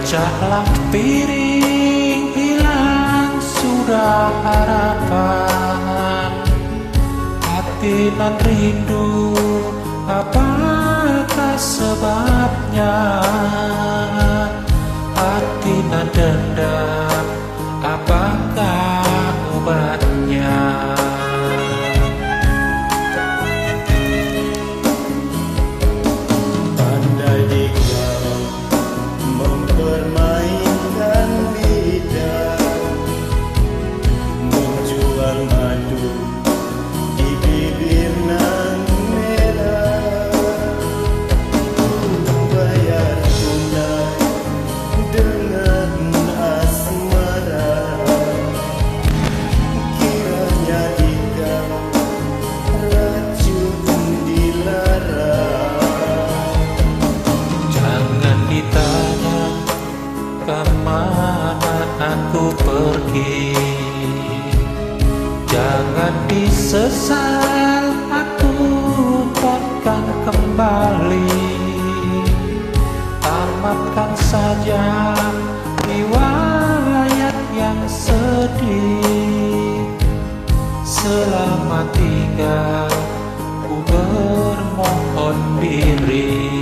Pecahlah piring, hilang sudah harapan. Hati nan rindu, apakah sebabnya? Hati nan dendam, apakah obatnya? Pandai dikau mempermainkan lidah, menjual madu di bibir nan merah. Bayar tunai dengan asmara, kiranya dikau racun dilarang. Jangan ditanya kemana aku pergi, jangan disesal aku takkan kembali. Tamatkan saja riwayat yang sedih. Selamat tinggal, ku bermohon diri.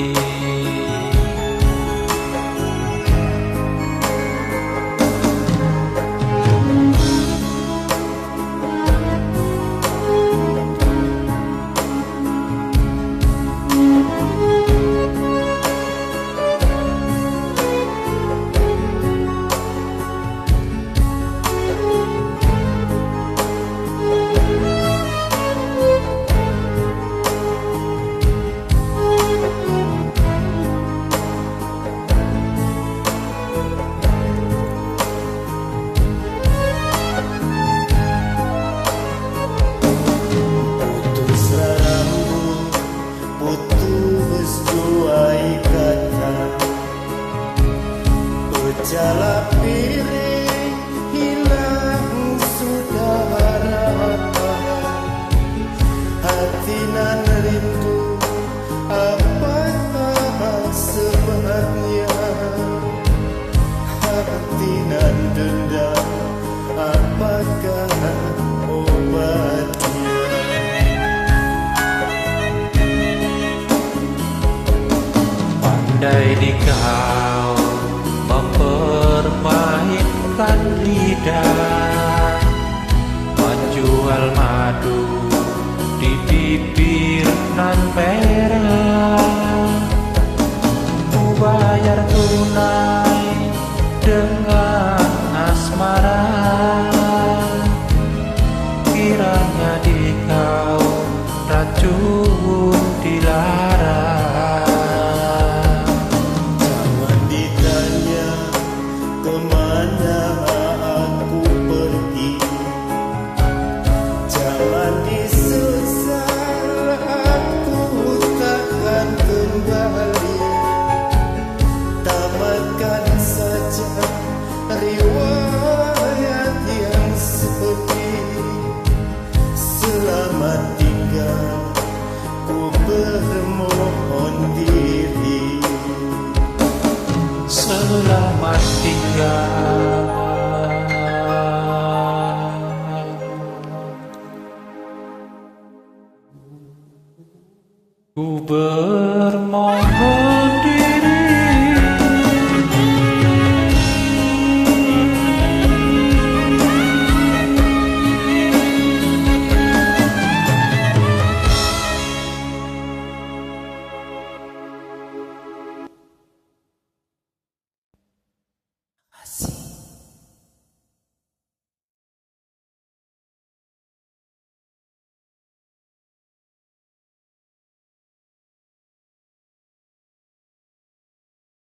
Pecahlah piring, hilang sudah harapan. Hati nan rindu, apakah sebabnya? Hati nan dendam, apakah obatnya? Pandai dikau mempermainkan lidah, menjual madu di bibir nan merah. Ku bayar tunai dengan asmara, kiranya dikau racun dilarang. Kemana aku pergi, jangan disesal, aku takkan kembali. Tamatkan saja riwayat yang sedih. Selamat tinggal, ku bermohon diri. Selamat tinggal.